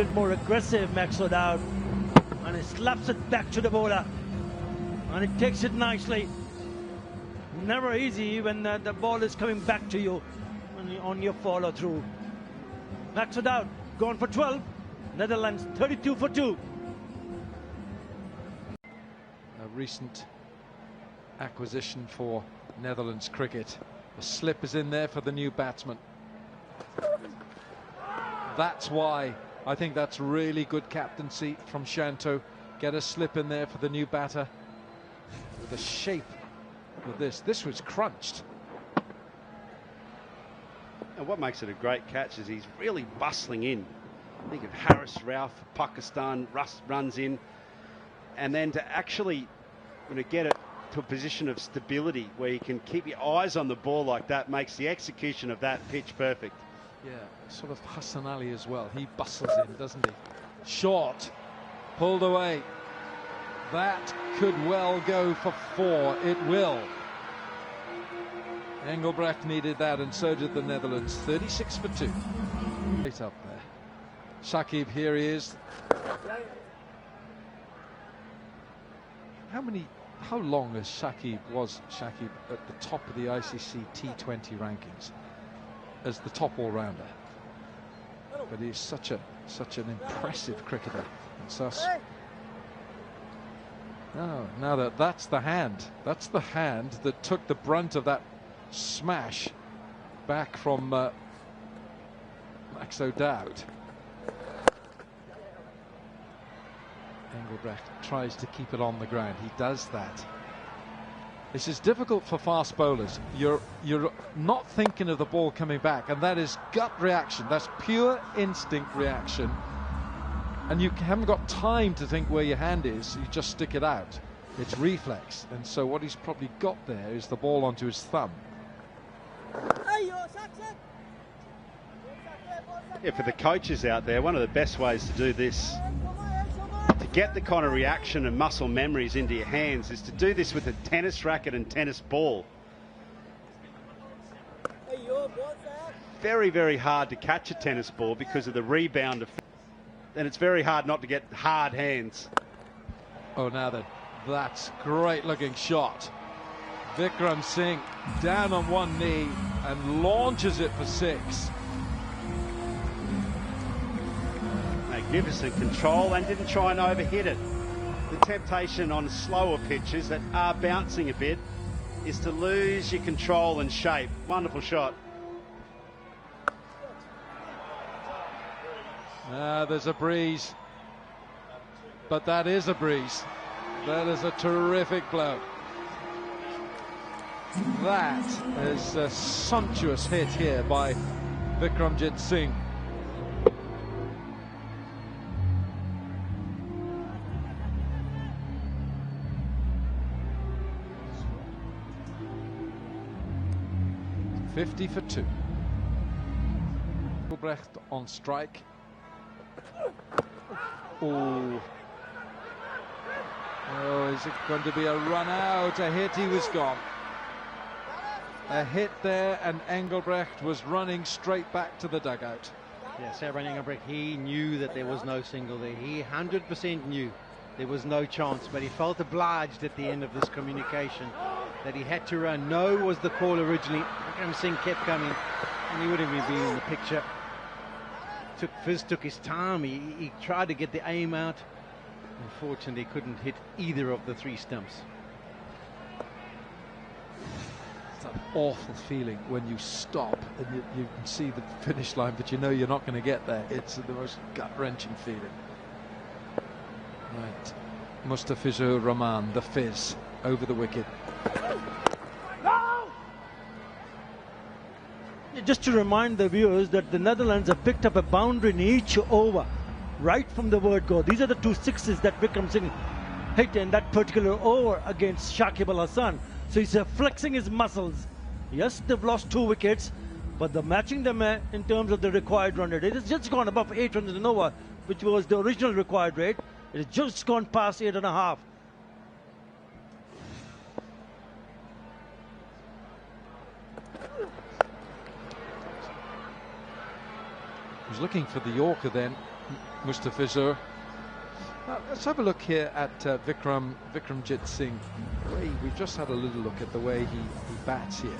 bit more aggressive, Max O'Dowd, and he slaps it back to the bowler, and he takes it nicely. Never easy when the ball is coming back to you on your follow through. Max O'Dowd gone for 12. Netherlands 32 for 2. A recent acquisition for Netherlands cricket. A slip is in there for the new batsman. That's why I think that's really good captaincy from Shanto. Get a slip in there for the new batter. The shape of this was crunched. And what makes it a great catch is he's really bustling in. Think of Harris Rauf, Pakistan, runs in, and then to actually get it to a position of stability where you can keep your eyes on the ball like that makes the execution of that pitch perfect. Yeah, sort of Hassan Ali as well. He bustles in, doesn't he? Short, pulled away. That could well go for 4. It will. Engelbrecht needed that, and so did the Netherlands. 36 for 2. Right up there. Shakib, here he is. How long was Shakib at the top of the ICC T20 rankings as the top all-rounder? But he's such an impressive cricketer. It's us. Now that's the hand. That's the hand that took the brunt of that smash back from Max O'Dowd. Engelbrecht tries to keep it on the ground. He does that. This is difficult for fast bowlers. You're not thinking of the ball coming back, and that is gut reaction. That's pure instinct reaction. And you haven't got time to think where your hand is. You just stick it out. It's reflex. And so what he's probably got there is the ball onto his thumb. Yeah, for the coaches out there, one of the best ways to do this, to get the kind of reaction and muscle memories into your hands, is to do this with a tennis racket and tennis ball. Very, very hard to catch a tennis ball because of the rebound effect. And it's very hard not to get hard hands. Oh, now then, that's great looking shot. Vikram Singh down on one knee and launches it for 6. Magnificent control, and didn't try and overhit it. The temptation on slower pitches that are bouncing a bit is to lose your control and shape. Wonderful shot. There's a breeze, but that is a breeze. That is a terrific blow. That is a sumptuous hit here by Vikramjit Singh. $50 for 2. Engelbrecht on strike. Oh, is it going to be a run out? A hit, he was gone. A hit there, and Engelbrecht was running straight back to the dugout. Yeah, Aaron Engelbrecht, he knew that there was no single there. He 100% knew there was no chance, but he felt obliged at the end of this communication that he had to run. No was the call originally. Vikram Singh kept coming, and he wouldn't even be in the picture. Fizz took his time. He tried to get the aim out. Unfortunately, couldn't hit either of the 3 stumps. It's an awful feeling when you stop and you can see the finish line, but you know you're not going to get there. It's the most gut-wrenching feeling. Right, Mustafizur Rahman, the Fizz, over the wicket. Just to remind the viewers that the Netherlands have picked up a boundary in each over, right from the word go. These are the 2 sixes that Vikram Singh hit in that particular over against Shakib Al Hasan. So he's flexing his muscles. Yes, they've lost 2 wickets, but they're matching them in terms of the required run rate. It has just gone above 8 runs an over, which was the original required rate. It has just gone past 8.5. He was looking for the Yorker then. Mustafizur. Let's have a look here at Vikramjit Singh. We've just had a little look at the way he bats here.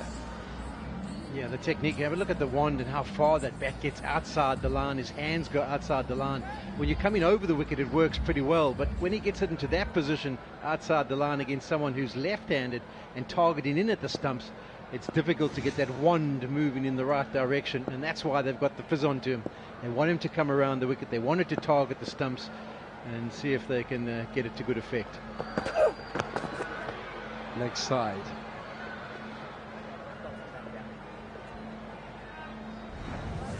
Yeah, the technique. Have a look at the wand and how far that bat gets outside the line. His hands go outside the line. When you're coming over the wicket, it works pretty well. But when he gets it into that position outside the line against someone who's left-handed and targeting in at the stumps, it's difficult to get that wand moving in the right direction. And that's why they've got the fizz onto him. They want him to come around the wicket. They want it to target the stumps and see if they can get it to good effect. Leg side.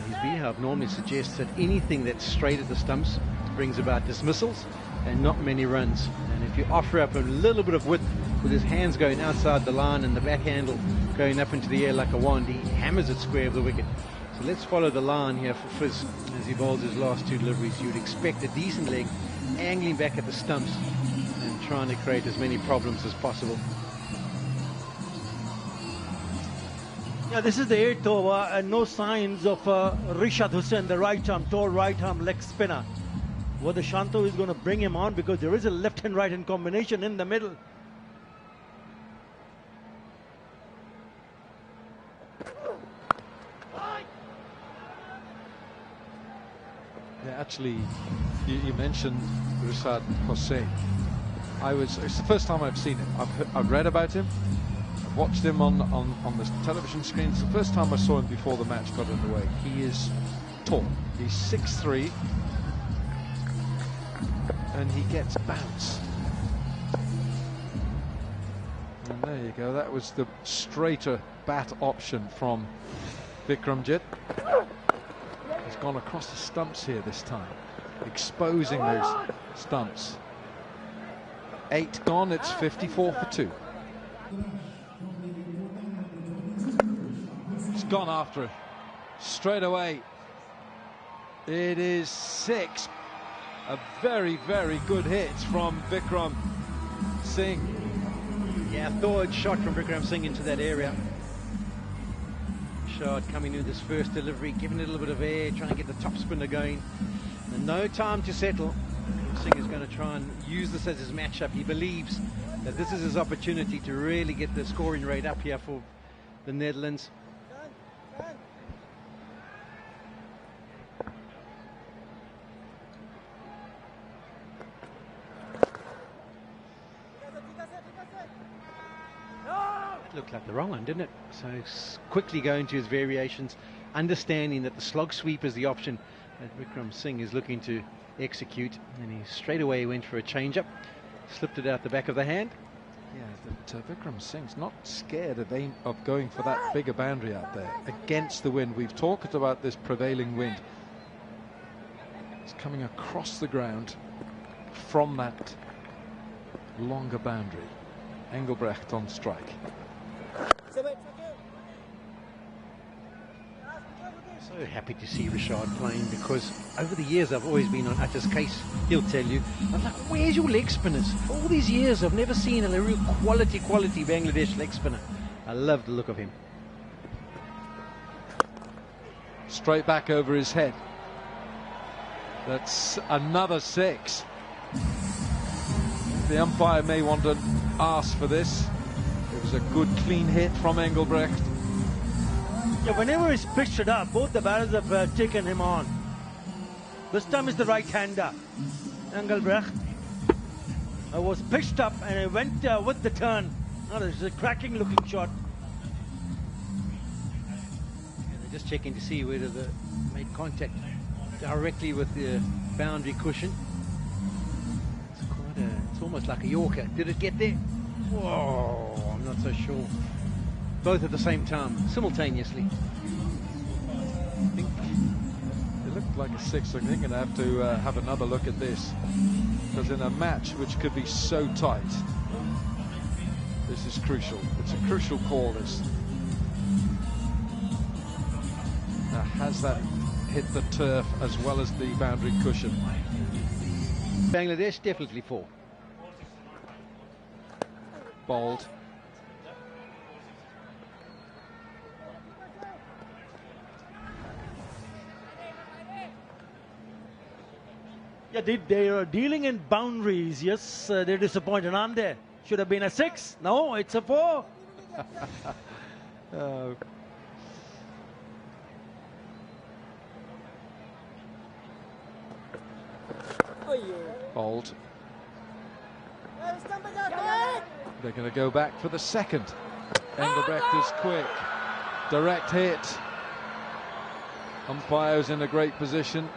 His beehive normally suggests that anything that's straight at the stumps brings about dismissals and not many runs. And if you offer up a little bit of width with his hands going outside the line and the back handle going up into the air like a wand, he hammers it square of the wicket. So let's follow the line here for Fizz as he bowls his last two deliveries. You'd expect a decent leg, angling back at the stumps and trying to create as many problems as possible. Yeah, this is the 8th over and no signs of Rishad Hussain, the right arm, tall right arm leg spinner. Whether Shanto is going to bring him on because there is a left and right hand combination in the middle. Yeah, actually, you mentioned Rishad Hussain. It's the first time I've seen him. I've read about him. I've watched him on the television screen. It's the first time I saw him before the match got underway. He is tall. He's 6'3", and he gets bounce. And there you go. That was the straighter bat option from Vikramjit. He's gone across the stumps here this time, exposing those stumps. 8 gone, it's 54 for 2. He's gone after it straight away. It is 6. A very, very good hit from Vikram Singh. Yeah, third shot from Vikram Singh into that area. Shot coming in this first delivery, giving it a little bit of air, trying to get the top spinner going. And no time to settle. Singh is going to try and use this as his matchup. He believes that this is his opportunity to really get the scoring rate up here for the Netherlands. Looked like the wrong one, didn't it? So quickly going to his variations, understanding that the slog sweep is the option that Vikram Singh is looking to execute, and he straight away went for a change-up, slipped it out the back of the hand. Yeah, but Vikram Singh's not scared of going for that bigger boundary out there against the wind. We've talked about this prevailing wind. It's coming across the ground from that longer boundary. Engelbrecht on strike. So happy to see Rishad playing, because over the years I've always been on Atter's case. He'll tell you, I'm like, where's your leg spinners? For all these years I've never seen a real quality Bangladesh leg spinner. I love the look of him. Straight back over his head. That's another 6. The umpire may want to ask for this. It was a good clean hit from Engelbrecht. Yeah, whenever he's pitched it up, both the batters have taken him on. This time is the right-hander. Engelbrecht was pitched up and he went with the turn. Now this is a cracking-looking shot. Yeah, they're just checking to see whether they made contact directly with the boundary cushion. It's almost like a Yorker. Did it get there? Whoa, I'm not so sure. Both at the same time, simultaneously. I think it looked like a 6. I think I'm going to have another look at this, because in a match which could be so tight, this is crucial. It's a crucial call. This. Now, has that hit the turf as well as the boundary cushion? Bangladesh definitely 4. Bowled. Yeah, they are dealing in boundaries. Yes, they're disappointed, aren't they? Should have been a 6. No, it's a 4. Hold. They're going to go back for the second. Engelbrecht is quick. Direct hit. Umpire's in a great position,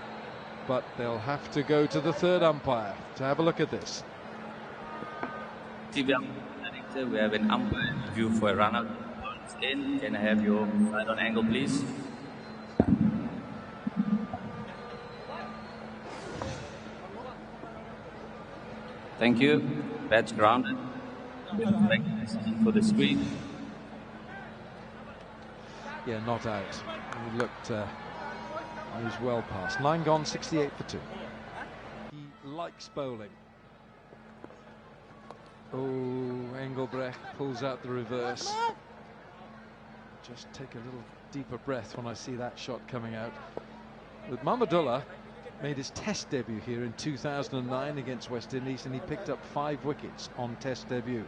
but they'll have to go to the third umpire to have a look at this. We have an umpire view for a run-out. Can I have your right on angle, please? Thank you. Batch grounded. For the screen. Yeah, not out. He looked, he was well past. 9 gone, 68 for 2. He likes bowling. Oh, Engelbrecht pulls out the reverse. Just take a little deeper breath when I see that shot coming out. But Mamadullah made his test debut here in 2009 against West Indies, and he picked up 5 wickets on test debut.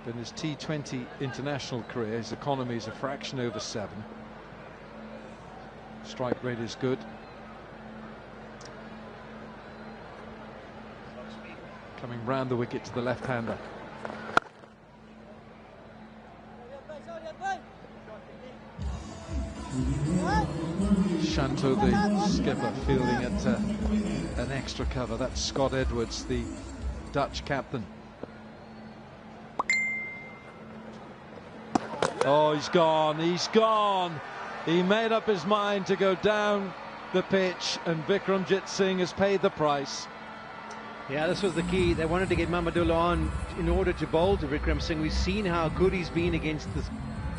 In his T20 international career, his economy is a fraction over 7. Strike rate is good. Coming round the wicket to the left-hander. Shanto, the skipper, fielding at an extra cover. That's Scott Edwards, the Dutch captain. Oh, he's gone, he's gone. He made up his mind to go down the pitch, and Vikramjit Singh has paid the price. Yeah, this was the key. They wanted to get Mamadullah on in order to bowl to Vikram Singh. We've seen how good he's been against the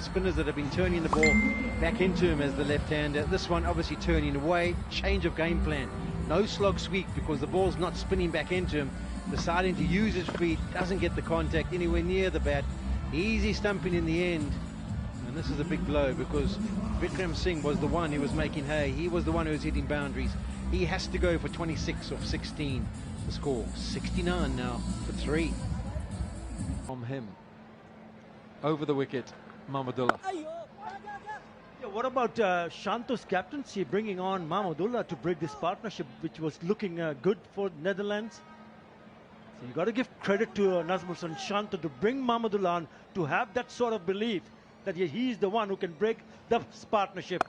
spinners that have been turning the ball back into him as the left-hander. This one obviously turning away. Change of game plan. No slog sweep because the ball's not spinning back into him. Deciding to use his feet, doesn't get the contact anywhere near the bat. Easy stumping in the end. And this is a big blow because Vikram Singh was the one who was making hay. He was the one who was hitting boundaries. He has to go for 26 of 16. The score 69 now for 3. From him. Over the wicket, Mamadullah. Yeah, what about Shanto's captaincy, bringing on Mamadullah to break this partnership, which was looking good for Netherlands? So you got to give credit to Nazmul Shanto to bring Mamadullah on, to have that sort of belief that he's the one who can break the partnership.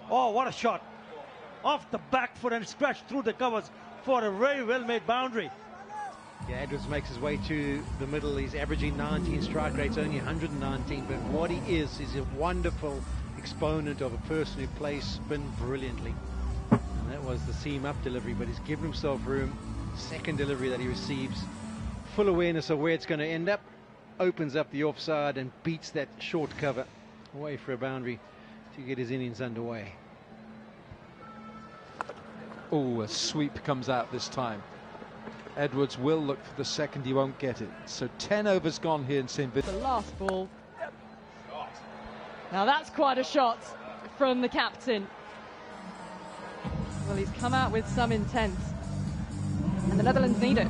Oh, what a shot! Off the back foot and scratched through the covers for a very well-made boundary. Yeah, Edwards makes his way to the middle. He's averaging 19, strike rate's only 119, but what he is a wonderful exponent of a person who plays spin brilliantly. And that was the seam up delivery, but he's given himself room. Second delivery that he receives, full awareness of where it's going to end up, opens up the offside and beats that short cover away for a boundary to get his innings underway. Oh, a sweep comes out this time. Edwards will look for the second, he won't get it. So 10 overs gone here in St. Vincent. The last ball. Now that's quite a shot from the captain. Well, he's come out with some intent, and the Netherlands need it.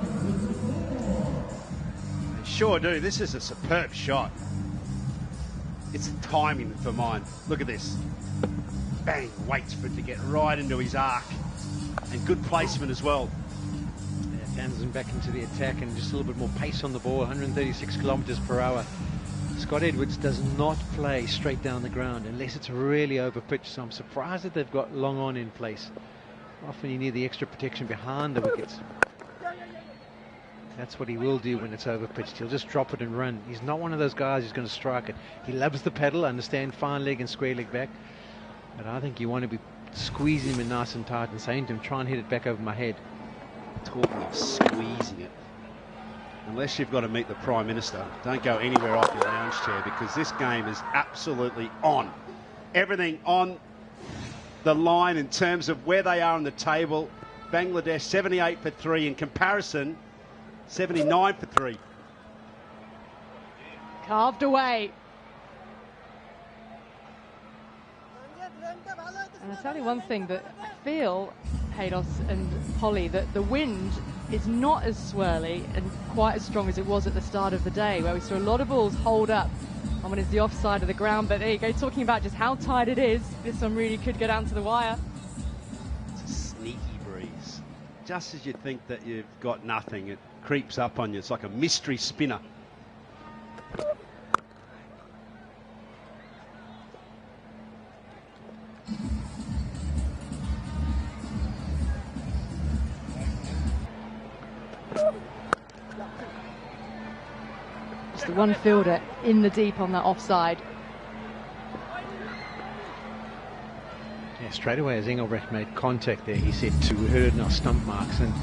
Sure do. This is a superb shot. It's timing for mine. Look at this. Bang, waits for it to get right into his arc. And good placement as well. Yeah, Danson back into the attack and just a little bit more pace on the ball, 136 kilometers per hour. Scott Edwards does not play straight down the ground unless it's really over pitch, so I'm surprised that they've got long on in place. Often you need the extra protection behind the wickets. That's what he will do when it's over pitched. He'll just drop it and run. He's not one of those guys who's going to strike it. He loves the pedal, understand fine leg and square leg back. But I think you want to be squeezing him in nice and tight and saying to him, try and hit it back over my head. Talking of squeezing it. Unless you've got to meet the Prime Minister, don't go anywhere off your lounge chair, because this game is absolutely on. Everything on the line in terms of where they are on the table. Bangladesh 78 for 3 in comparison. 79 for 3. Carved away. I'll tell you one thing that I feel, Haydos and Polly, that the wind is not as swirly and quite as strong as it was at the start of the day, where we saw a lot of balls hold up on when it's the offside of the ground. But there you go, talking about just how tight it is. This one really could go down to the wire. It's a sneaky breeze. Just as you think that you've got nothing, it creeps up on you. It's like a mystery spinner. Just the one fielder in the deep on that offside. Yeah, straight away as Engelbrecht made contact there, he said to Hurden our stump marks, and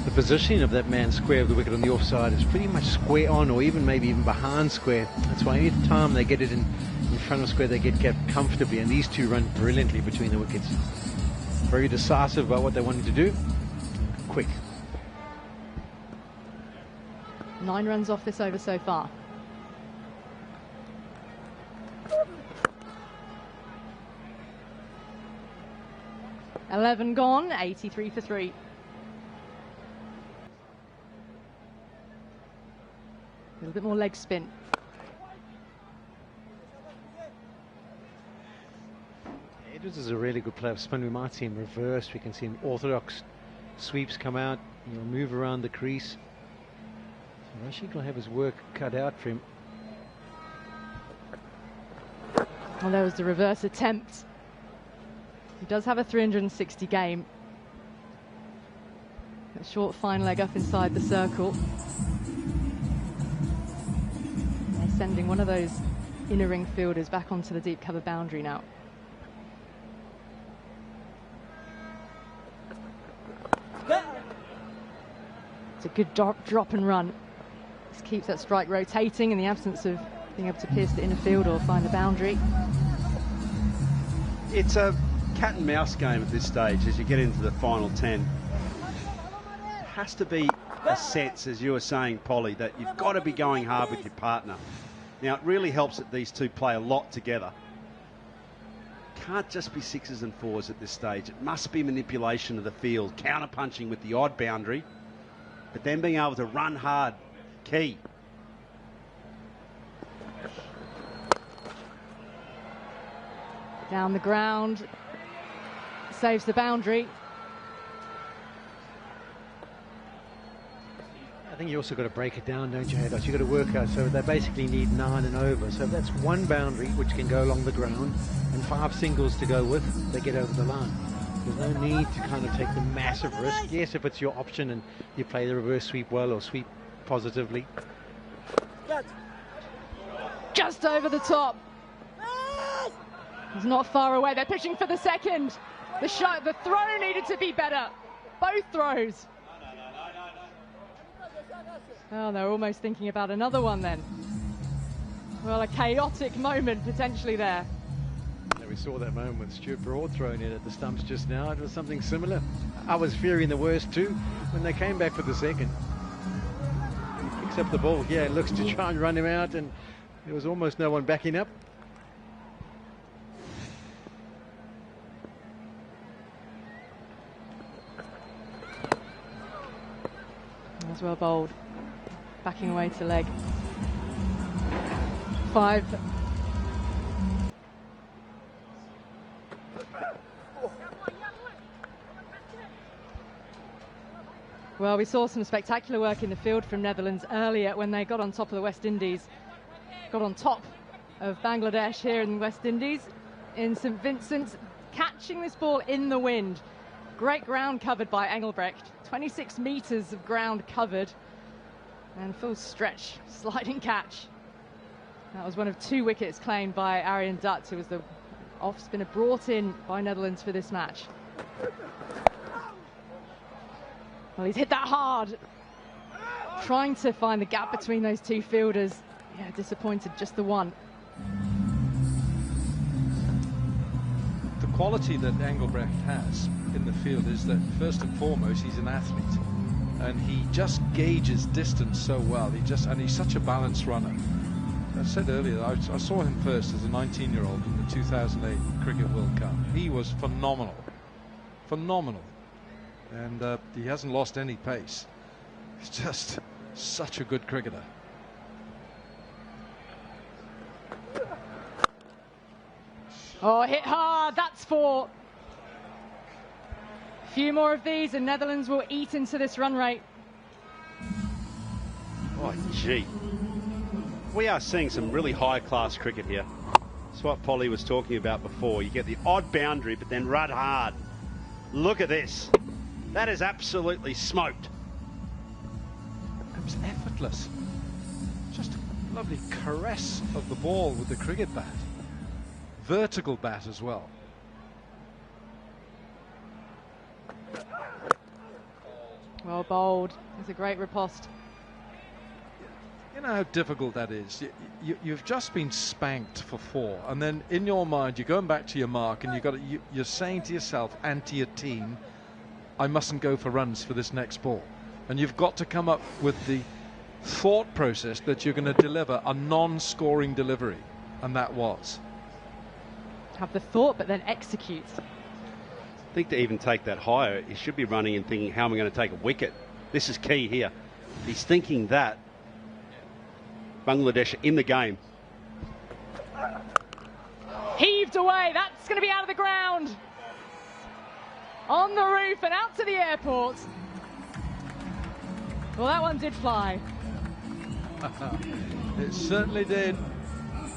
the positioning of that man square of the wicket on the offside is pretty much square on, or even maybe even behind square. That's why any time they get it in front of square, they get kept comfortably, and these two run brilliantly between the wickets. Very decisive about what they wanted to do. Quick. 9 runs off this over so far. "11 gone, 83 for 3. A little bit more leg spin. Edwards is a really good player of spin. We might see him reverse. We can see him orthodox sweeps come out. He'll move around the crease. Rashid will have his work cut out for him. Well, there was the reverse attempt. He does have a 360 game. A short fine leg up inside the circle. They're sending one of those inner ring fielders back onto the deep cover boundary now. It's a good drop and run. This keeps that strike rotating in the absence of being able to pierce the inner field or find the boundary. It's a cat and mouse game at this stage as you get into the final 10. It has to be a sense, as you were saying, Polly, that you've got to be going hard with your partner. Now, it really helps that these two play a lot together. Can't just be 6s and 4s at this stage. It must be manipulation of the field, counter-punching with the odd boundary, but then being able to run hard, key. Down the ground, saves the boundary. I think you also got to break it down, don't you, Haydos? You've got to work out, so they basically need 9 and over. So if that's one boundary which can go along the ground and 5 singles to go with, they get over the line. There's no need to kind of take the massive risk. Yes, if it's your option and you play the reverse sweep well or sweep positively. Just over the top. He's not far away. They're pushing for the second. The throw needed to be better. Both throws. Oh, they're almost thinking about another one then. Well, a chaotic moment potentially there. Yeah, we saw that moment with Stuart Broad thrown in at the stumps just now. It was something similar. I was fearing the worst too when they came back for the second. Picks up the ball. Yeah, looks to try and run him out, and there was almost no one backing up. As well bowled. Backing away to leg. 5. Well, we saw some spectacular work in the field from Netherlands earlier when they got on top of the West Indies. Got on top of Bangladesh here in the West Indies in St Vincent, catching this ball in the wind. Great ground covered by Engelbrecht. 26 metres of ground covered. And full stretch, sliding catch. That was one of 2 wickets claimed by Aryan Dutt, who was the off spinner brought in by Netherlands for this match. Well, he's hit that hard. Trying to find the gap between those 2 fielders. Yeah, disappointed, just the one. The quality that Engelbrecht has in the field is that first and foremost he's an athlete, and he just gauges distance so well. He's such a balanced runner. I said earlier, I saw him first as a 19-year-old in the 2008 Cricket World Cup. He was phenomenal. Phenomenal. And he hasn't lost any pace. He's just such a good cricketer. Oh, hit hard. That's 4. A few more of these and Netherlands will eat into this run rate. Oh, gee. We are seeing some really high-class cricket here. That's what Polly was talking about before. You get the odd boundary, but then run hard. Look at this. That is absolutely smoked. It was effortless. Just a lovely caress of the ball with the cricket bat. Vertical bat as well. Well bowled. It's a great riposte. You know how difficult that is. You've just been spanked for 4, and then in your mind you're going back to your mark, and you're saying to yourself and to your team, I mustn't go for runs for this next ball. And you've got to come up with the thought process that you're going to deliver a non-scoring delivery, and that was. Have the thought, but then execute. I think to even take that higher, he should be running and thinking, how am I going to take a wicket? This is key here. He's thinking that. Bangladesh in the game. Heaved away. That's going to be out of the ground. On the roof and out to the airport. Well, that one did fly. It certainly did.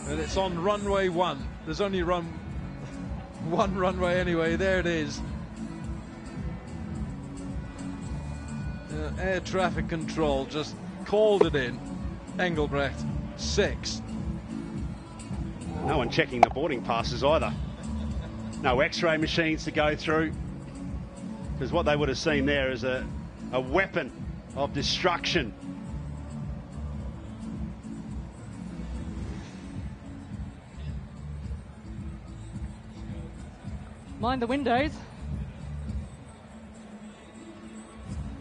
And it's on runway 1. There's only one runway anyway. There it is. Air traffic control just called it in. Engelbrecht, 6. No one checking the boarding passes either. No X-ray machines to go through. Because what they would have seen there is a weapon of destruction. Mind the windows.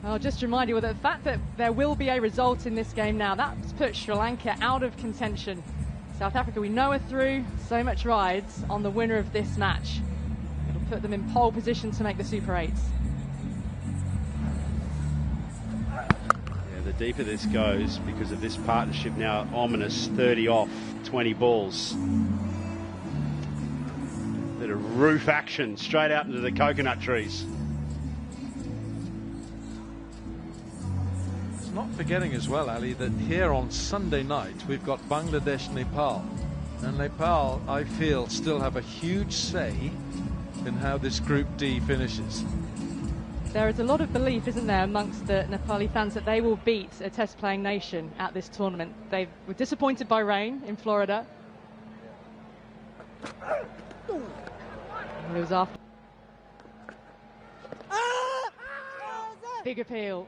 I'll just remind you of the fact that there will be a result in this game now. That's put Sri Lanka out of contention. South Africa, we know, are through. So much rides on the winner of this match. It'll put them in pole position to make the Super 8s. Yeah, the deeper this goes, because of this partnership now, ominous 30 off, 20 balls. Bit of roof action straight out into the coconut trees. Not forgetting as well, Ali, that here on Sunday night we've got Bangladesh, Nepal. And Nepal, I feel, still have a huge say in how this Group D finishes. There is a lot of belief, isn't there, amongst the Nepali fans that they will beat a test-playing nation at this tournament. They were disappointed by rain in Florida. It was after. Big appeal.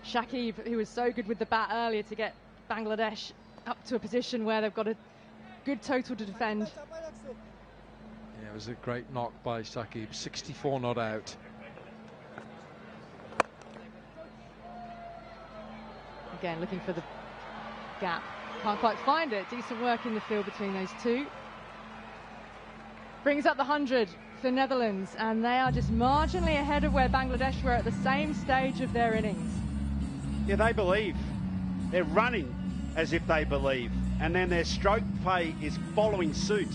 Shakib, who was so good with the bat earlier to get Bangladesh up to a position where they've got a good total to defend. Yeah, it was a great knock by Shakib, 64 not out. Again, looking for the gap. Can't quite find it. Decent work in the field between those two. Brings up the 100 for Netherlands, and they are just marginally ahead of where Bangladesh were at the same stage of their innings. Yeah, they believe. They're running as if they believe. And then their stroke play is following suit.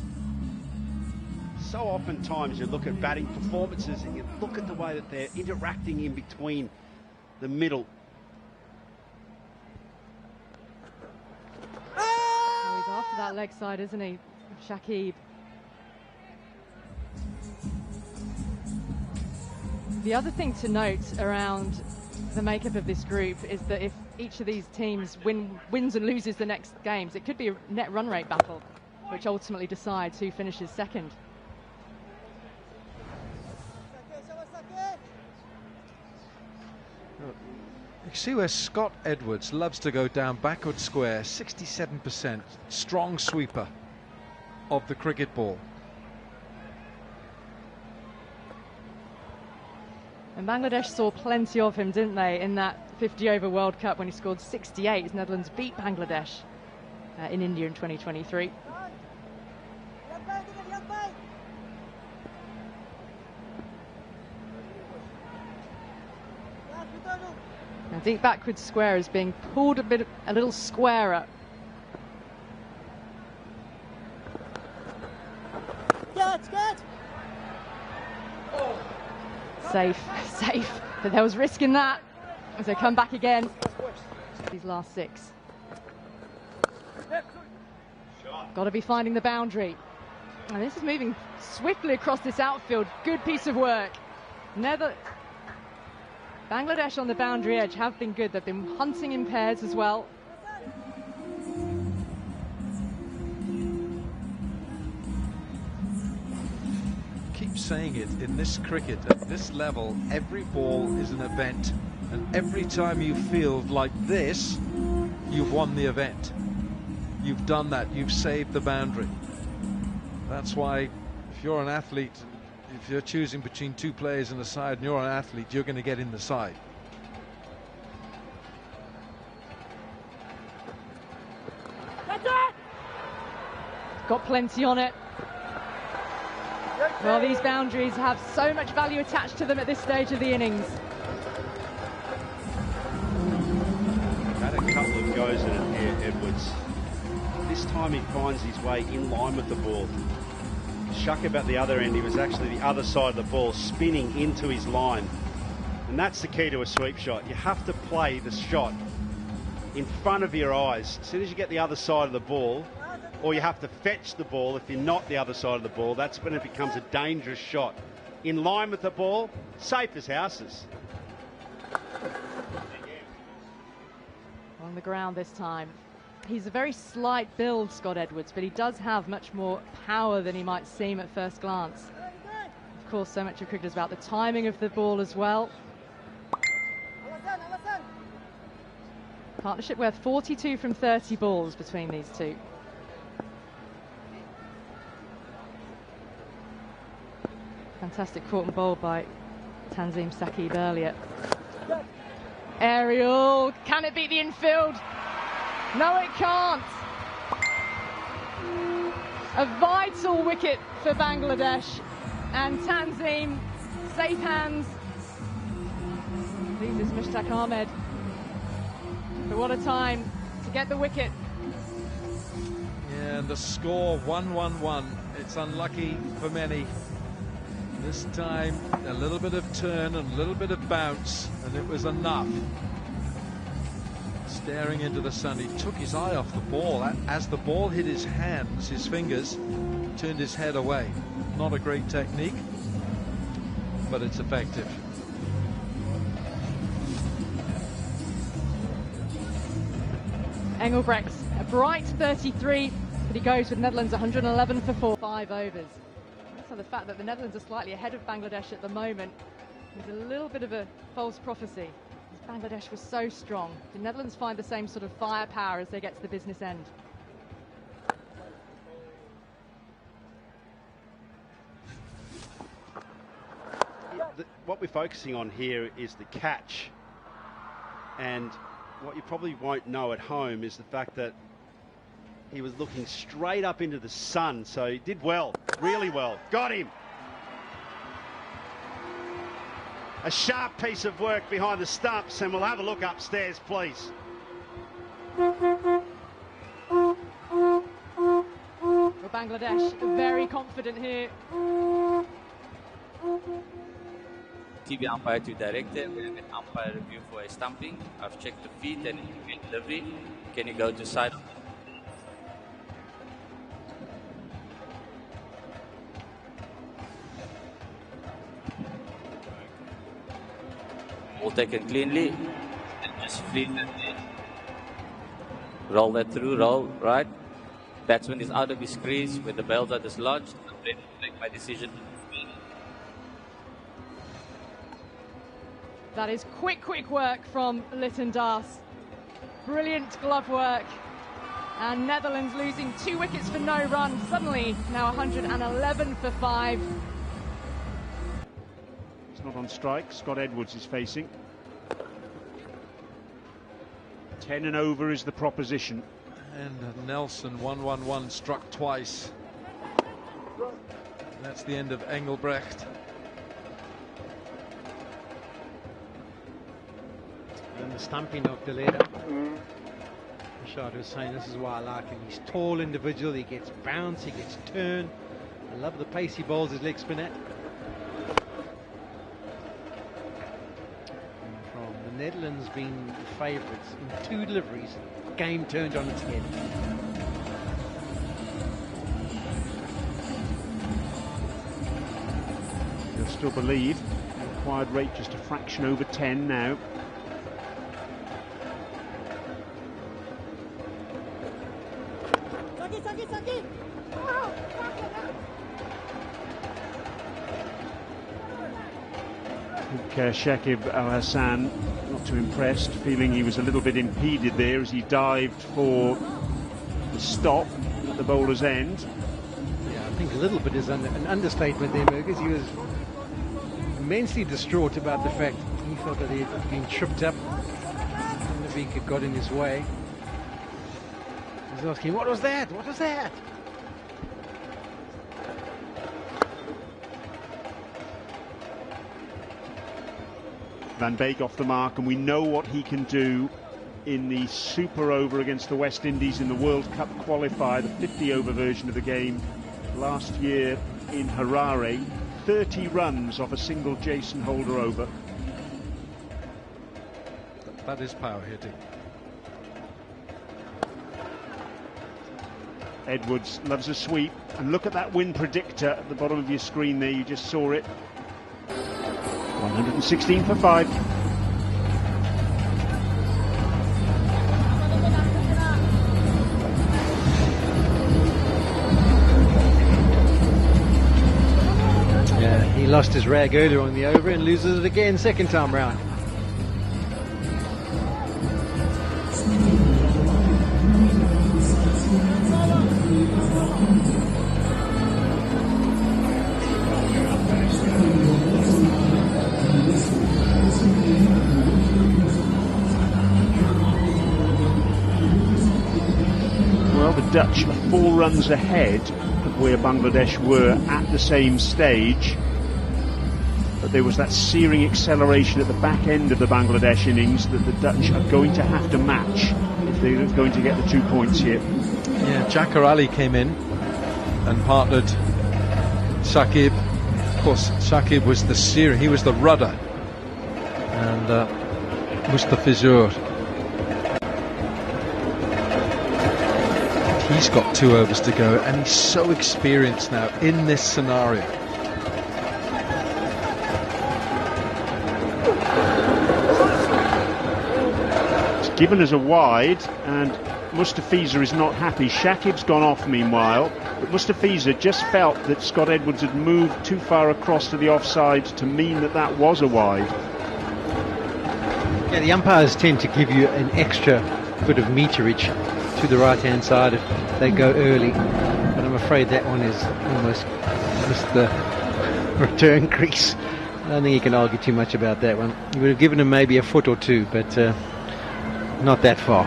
So oftentimes you look at batting performances and you look at the way that they're interacting in between the middle. Oh, he's after that leg side, isn't he, Shakib? The other thing to note around the makeup of this group is that if each of these teams wins and loses the next games, it could be a net run rate battle, which ultimately decides who finishes second. You see where Scott Edwards loves to go down backward square, 67%, strong sweeper of the cricket ball. And Bangladesh saw plenty of him, didn't they, in that 50-over World Cup when he scored 68 as Netherlands beat Bangladesh in India in 2023. Now deep backward square is being pulled a little squarer. Safe, safe, but there was risk in that as they come back again. These last 6. Got to be finding the boundary. And this is moving swiftly across this outfield. Good piece of work. Bangladesh on the boundary edge have been good. They've been hunting in pairs as well. Keep saying it, in this cricket, at this level, every ball is an event. And every time you field like this, you've won the event. You've done that. You've saved the boundary. That's why if you're an athlete, if you're choosing between 2 players in the side and you're an athlete, you're going to get in the side. Got plenty on it. Well, these boundaries have so much value attached to them at this stage of the innings. Had a couple of goes at it here, Edwards. This time he finds his way in line with the ball. Shakib at the other end, he was actually the other side of the ball, spinning into his line. And that's the key to a sweep shot. You have to play the shot in front of your eyes. As soon as you get the other side of the ball, or you have to fetch the ball if you're not the other side of the ball, that's when it becomes a dangerous shot. In line with the ball, safe as houses. On the ground this time. He's a very slight build, Scott Edwards, but he does have much more power than he might seem at first glance. Of course, so much of cricket is about the timing of the ball as well. Partnership worth 42 from 30 balls between these two. Fantastic caught and bowled by Tanzim Saqib earlier. Aerial, can it beat the infield? No, it can't. A vital wicket for Bangladesh, and Tanzim, safe hands. Leaves this Mushtaq Ahmed. But what a time to get the wicket. Yeah, and the score 1-1-1. It's unlucky for many. This time, a little bit of turn and a little bit of bounce, and it was enough. Staring into the sun, he took his eye off the ball. As the ball hit his hands, his fingers, turned his head away. Not a great technique, but it's effective. Engelbrecht's a bright 33, but he goes with Netherlands 111 for 4, 5 overs. So the fact that the Netherlands are slightly ahead of Bangladesh at the moment is a little bit of a false prophecy. Bangladesh was so strong. The Netherlands find the same sort of firepower as they get to the business end. What we're focusing on here is the catch, and what you probably won't know at home is the fact that he was looking straight up into the sun, so he did well, really well. Got him. A sharp piece of work behind the stumps, and we'll have a look upstairs, please. Well, Bangladesh very confident here. TV umpire to director. We have an umpire review for a stumping. I've checked the feet and delivery. Can you go to side? All taken cleanly. And just fleet that in. Roll that through, roll, right? Batsman is out of his crease with the bells are dislodged. I'm ready to make my decision. That is quick work from Lytton Das. Brilliant glove work. And Netherlands losing 2 wickets for no run. Suddenly now 111 for 5. It's not on strike. Scott Edwards is facing. 10 and over is the proposition. And Nelson, 1-1-1, struck twice. That's the end of Engelbrecht. And the stumping of Deleda. Rashad was saying this is why I like him. He's tall individual, he gets bounce, he gets turn. I love the pace he bowls his leg spin at. And from the Netherlands being the favourites in 2 deliveries, game turned on its head. They'll still believe. The required rate just a fraction over 10 now. Shakib Al Hassan not too impressed, feeling he was a little bit impeded there as he dived for the stop at the bowler's end. Yeah, I think a little bit is an understatement there, because he was immensely distraught about the fact he felt that he had been tripped up and the wicket got in his way. He was asking, what was that? What was that? Van Beek off the mark, and we know what he can do in the super over against the West Indies in the World Cup qualifier, the 50 over version of the game last year in Harare. 30 runs off a single Jason Holder over. That is power hitting. Edwards loves a sweep, and look at that win predictor at the bottom of your screen there, you just saw it. 116 for 5. Yeah, he lost his rag earlier on the over and loses it again second time round. Dutch are 4 runs ahead of where Bangladesh were at the same stage, but there was that searing acceleration at the back end of the Bangladesh innings that the Dutch are going to have to match if they're going to get the 2 points here. Yeah, Jacques Ali came in and partnered Shakib. Of course, Shakib was the searing, he was the rudder, and Mustafizur. He's got 2 overs to go, and he's so experienced now in this scenario. It's given as a wide, and Mustafiza is not happy. Shakib's gone off meanwhile, but Mustafiza just felt that Scott Edwards had moved too far across to the offside to mean that that was a wide. Yeah, the umpires tend to give you an extra bit of meterage to the right hand side if they go early, but I'm afraid that one is almost missed the return crease. I don't think you can argue too much about that one. You would have given him maybe a foot or 2, but not that far.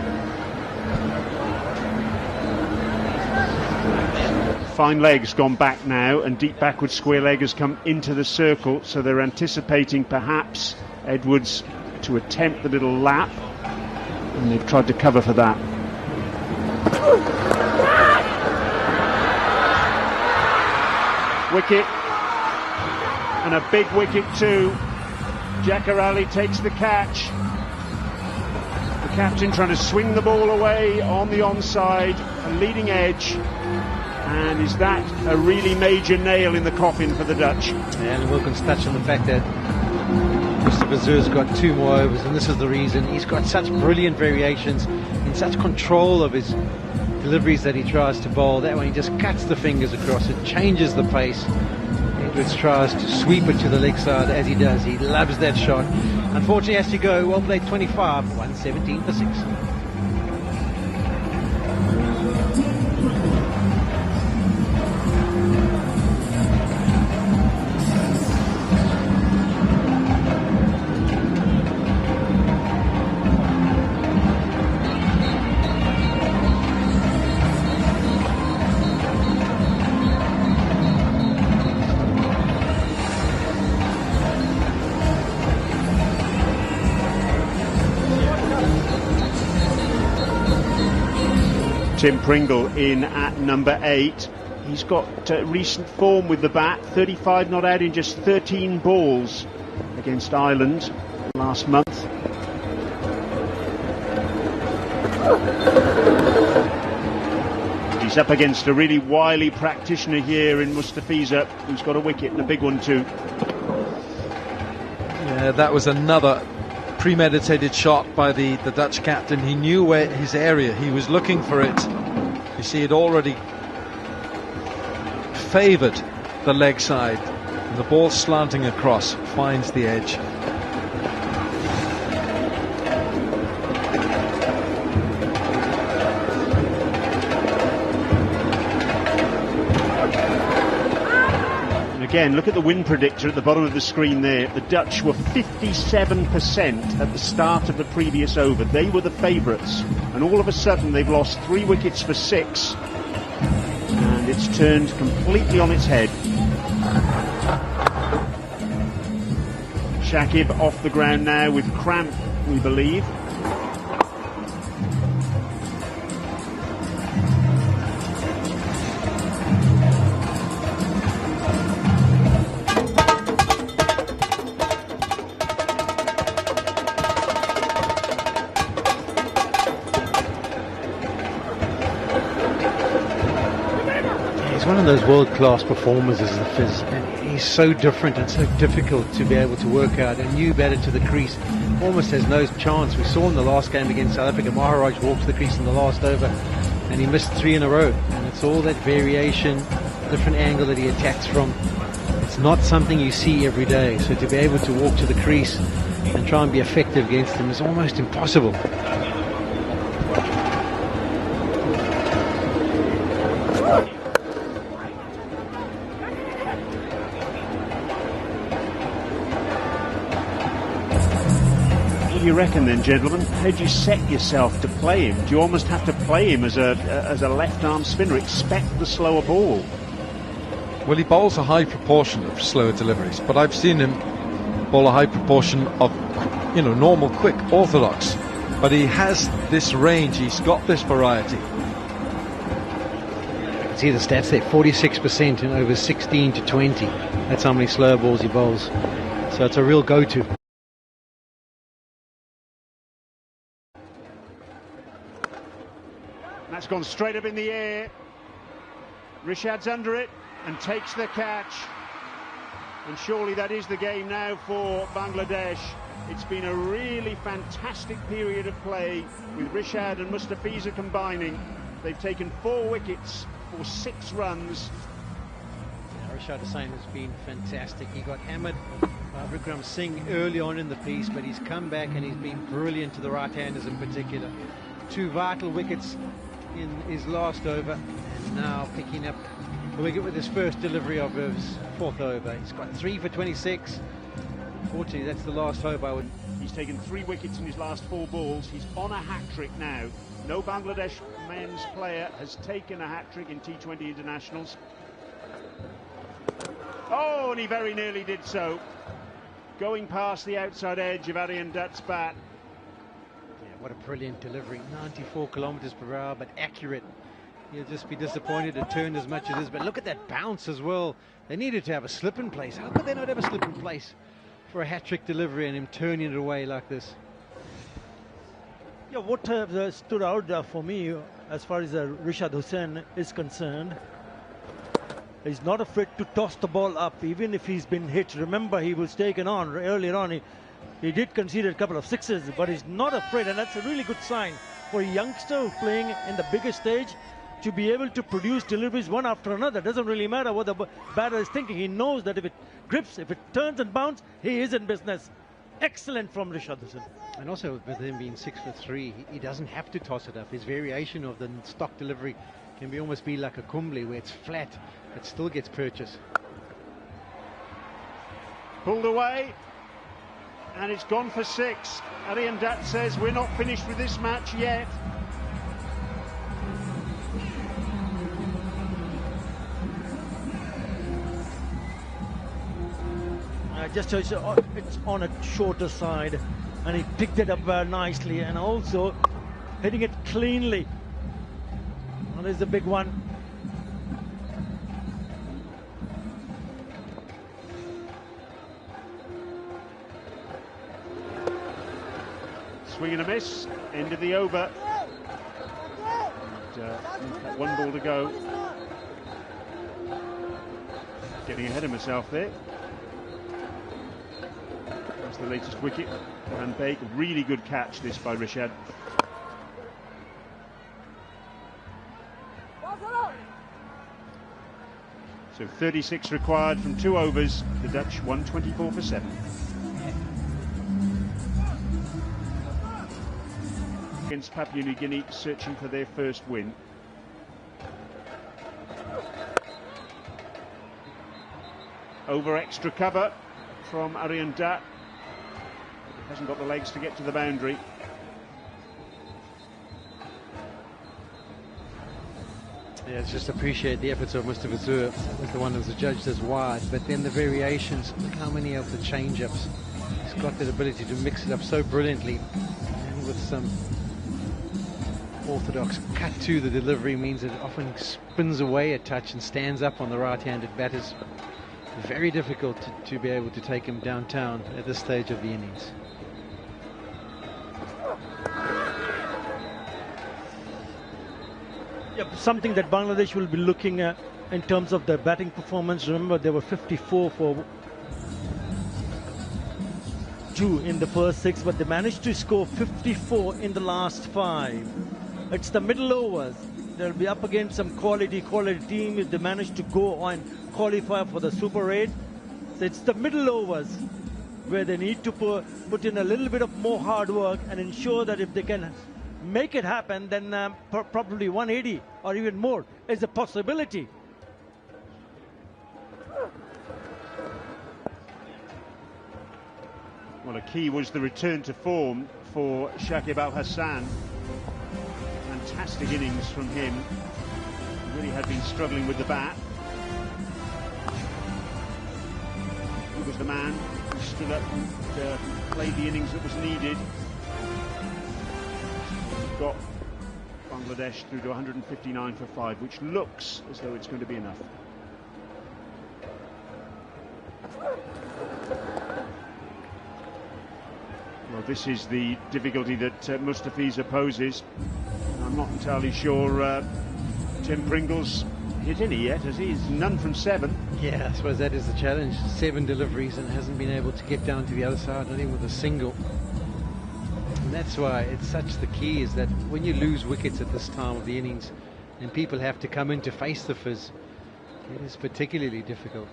Fine leg's gone back now, and deep backward square leg has come into the circle, so they're anticipating perhaps Edwards to attempt the little lap, and they've tried to cover for that. Wicket, and a big wicket too. Jacques Ali takes the catch. The captain trying to swing the ball away on the onside, a leading edge, and is that a really major nail in the coffin for the Dutch? Yeah, and Wilkins touched on the fact that Mr. Bazur's got 2 more overs, and this is the reason. He's got such brilliant variations and such control of his deliveries that he tries to bowl. That way he just cuts the fingers across it, changes the pace. Edwards tries to sweep it to the leg side. As he does, he loves that shot. Unfortunately, he has to go. Well played, 25, 117 for 6. Tim Pringle in at number 8. He's got recent form with the bat, 35 not out in just 13 balls against Ireland last month. He's up against a really wily practitioner here in Mustafiza, who's got a wicket and a big one too. Yeah, that was another premeditated shot by the Dutch captain. He knew where his area, he was looking for it. You see it already favoured the leg side, and the ball slanting across finds the edge. And again, look at the win predictor at the bottom of the screen there. The Dutch were 57% at the start of the previous over. They were the favourites, and all of a sudden they've lost 3 wickets for 6. And it's turned completely on its head. Shakib off the ground now with cramp, we believe. One of those world-class performers as the Fizz, and he's so different and so difficult to be able to work out. A new batter to the crease almost has no chance. We saw in the last game against South Africa, Maharaj walked to the crease in the last over and he missed 3 in a row, and it's all that variation, different angle that he attacks from. It's not something you see every day, so to be able to walk to the crease and try and be effective against him is almost impossible. What do you reckon then, gentlemen? How do you set yourself to play him? Do you almost have to play him as a left-arm spinner? Expect the slower ball. Well, he bowls a high proportion of slower deliveries, but I've seen him bowl a high proportion of, normal, quick, orthodox. But he has this range, he's got this variety. See the stats there, 46% in over 16 to 20. That's how many slower balls he bowls. So it's a real go-to. That's gone straight up in the air. Rishad's under it and takes the catch. And surely that is the game now for Bangladesh. It's been a really fantastic period of play with Rishad and Mustafiza combining. They've taken 4 wickets for 6 runs. Rishad Hussain has been fantastic. He got hammered by Vikram Singh early on in the piece, but he's come back and he's been brilliant to the right-handers in particular. 2 vital wickets in his last over, and now picking up the wicket with his first delivery of his 4th over. He's got 3 for 26. Unfortunately, that's the last over. He's taken 3 wickets in his last 4 balls. He's on a hat-trick now. No Bangladesh men's player has taken a hat-trick in T20 internationals. Oh, and he very nearly did so. Going past the outside edge of Aryan Dutt's bat. What a brilliant delivery, 94 kilometers per hour, but accurate. You'll just be disappointed it turned as much as it is, but look at that bounce as well. They needed to have a slip in place. How could they not have a slip in place for a hat-trick delivery and him turning it away like this? Yeah, what stood out for me as far as Rishad Hussain is concerned, he's not afraid to toss the ball up, even if he's been hit. Remember, he was taken on earlier on. He did concede a couple of 6s, but he's not afraid, and that's a really good sign for a youngster playing in the biggest stage to be able to produce deliveries one after another. It doesn't really matter what the batter is thinking. He knows that if it grips, if it turns and bounces, he is in business. Excellent from Rishad Hussain. And also with him being 6 for 3, he doesn't have to toss it up. His variation of the stock delivery can be almost be like a Kumble, where it's flat, but still gets purchase. Pulled away. And it's gone for 6. Aryan Dutt says we're not finished with this match yet. Just it's on a shorter side, and he picked it up nicely, and also hitting it cleanly. And there's a big one. Swing and a miss, end of the over. And, one ball to go. Getting ahead of myself there. That's the latest wicket. And Bake, really good catch this by Rishad. So 36 required from 2 overs. The Dutch 124 for 7. Against Papua New Guinea, searching for their first win. Over extra cover from Aryan Dat. Hasn't got the legs to get to the boundary. Yeah, just appreciate the efforts of Mr. Vazur, was the one that was judged as wide, but then the variations, look how many of the change-ups. He's got that ability to mix it up so brilliantly, and with some orthodox cut to the delivery means it often spins away a touch and stands up on the right-handed batters. Very difficult to be able to take him downtown at this stage of the innings. Yeah, something that Bangladesh will be looking at in terms of their batting performance. Remember, they were 54 for 2 in the first 6, but they managed to score 54 in the last 5. It's the middle overs. They'll be up against some quality team if they manage to go and qualify for the Super 8. So it's the middle overs where they need to put in a little bit of more hard work and ensure that if they can make it happen, then probably 180 or even more is a possibility. Well, a key was the return to form for Shakib Al Hassan. Fantastic innings from him. He really had been struggling with the bat. He was the man who stood up and played the innings that was needed. Got Bangladesh through to 159 for 5, which looks as though it's going to be enough. Well, this is the difficulty that Mustafiza poses. I'm not entirely sure Tim Pringle's hit any yet, as he's none from 7. Yeah, I suppose that is the challenge. 7 deliveries and hasn't been able to get down to the other side, not even with a single. And that's why it's such the key, is that when you lose wickets at this time of the innings and people have to come in to face the fizz, it is particularly difficult.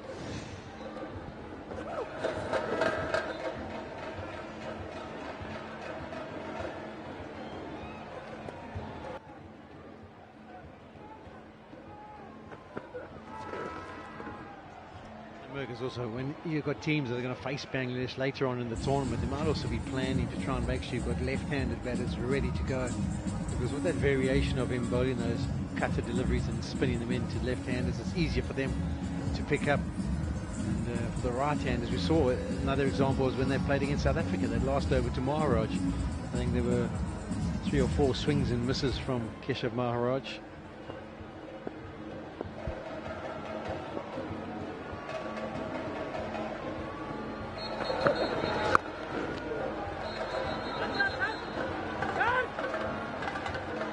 Also, when you've got teams that are going to face Bangladesh later on in the tournament, they might also be planning to try and make sure you've got left-handed batters ready to go, because with that variation of him bowling those cutter deliveries and spinning them into left-handers, it's easier for them to pick up. And for the right-handers, we saw another example was when they played against South Africa. They lost over to Maharaj. I think there were 3 or 4 swings and misses from Keshav Maharaj.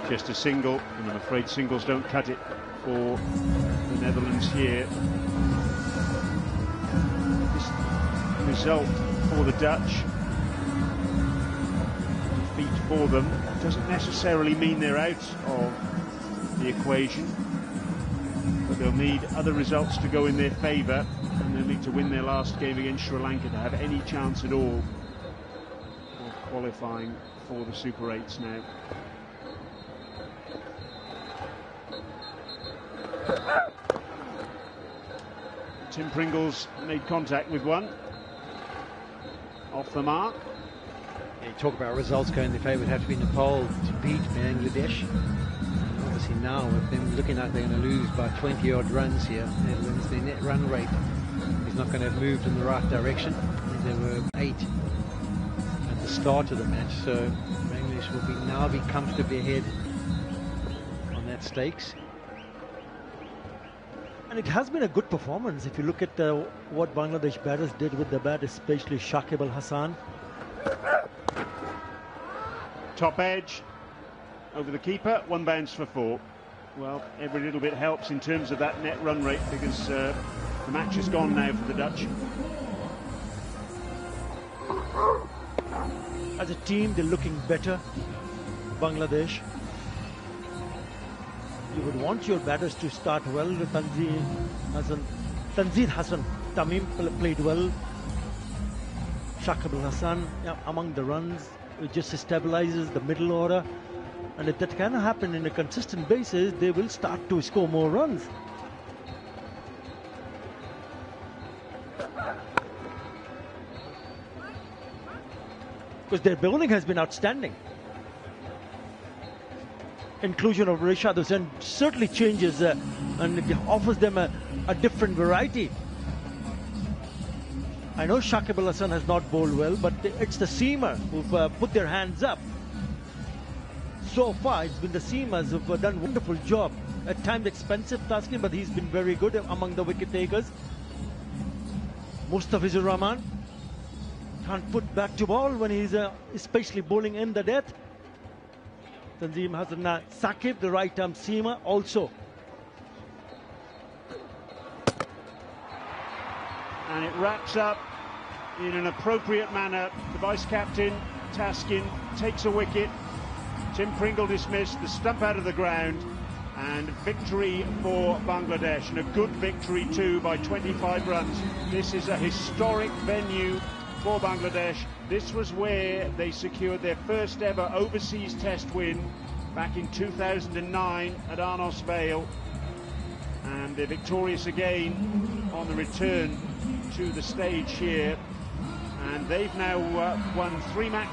Just a single, and I'm afraid singles don't cut it for the Netherlands here. This result for the Dutch, defeat for them, doesn't necessarily mean they're out of the equation, but they'll need other results to go in their favour, and they'll need to win their last game against Sri Lanka to have any chance at all of qualifying for the Super 8s now. Tim Pringle's made contact with one. Off the mark. Yeah, you talk about results going in their favour, it would have to be Nepal to beat Bangladesh. And obviously now with them looking like they're going to lose by 20 odd runs here, Netherlands, their net run rate is not going to have moved in the right direction. There were 8 at the start of the match, so Bangladesh will now be comfortably ahead on that stakes. And it has been a good performance if you look at what Bangladesh batters did with the bat, especially Shakib Al Hasan. Top edge over the keeper, 1 bounce for 4. Well, every little bit helps in terms of that net run rate, because the match is gone now for the Dutch. As a team, they're looking better, Bangladesh. You would want your batters to start well. Tanzir Hassan Tamim played well. Shakib Al Hasan, among the runs, it just stabilizes the middle order. And if that can happen in a consistent basis, they will start to score more runs. Because their bowling has been outstanding. Inclusion of Rashad Hussain certainly changes and it offers them a different variety. I know Shakib Al Hasan has not bowled well, but it's the seamer who've put their hands up. So far, it's been the seamers who've done a wonderful job. At times expensive tasking, but he's been very good among the wicket takers. Mustafizur Rahman can't put back to ball when he's especially bowling in the death. Tanzim Hassan Saqib, the right arm seamer, also. And it wraps up in an appropriate manner. The vice-captain, Taskin, takes a wicket. Tim Pringle dismissed, the stump out of the ground, and victory for Bangladesh, and a good victory too by 25 runs. This is a historic venue for Bangladesh. This was where they secured their first ever overseas test win back in 2009 at Arnos Vale, and they're victorious again on the return to the stage here, and they've now won 3 matches.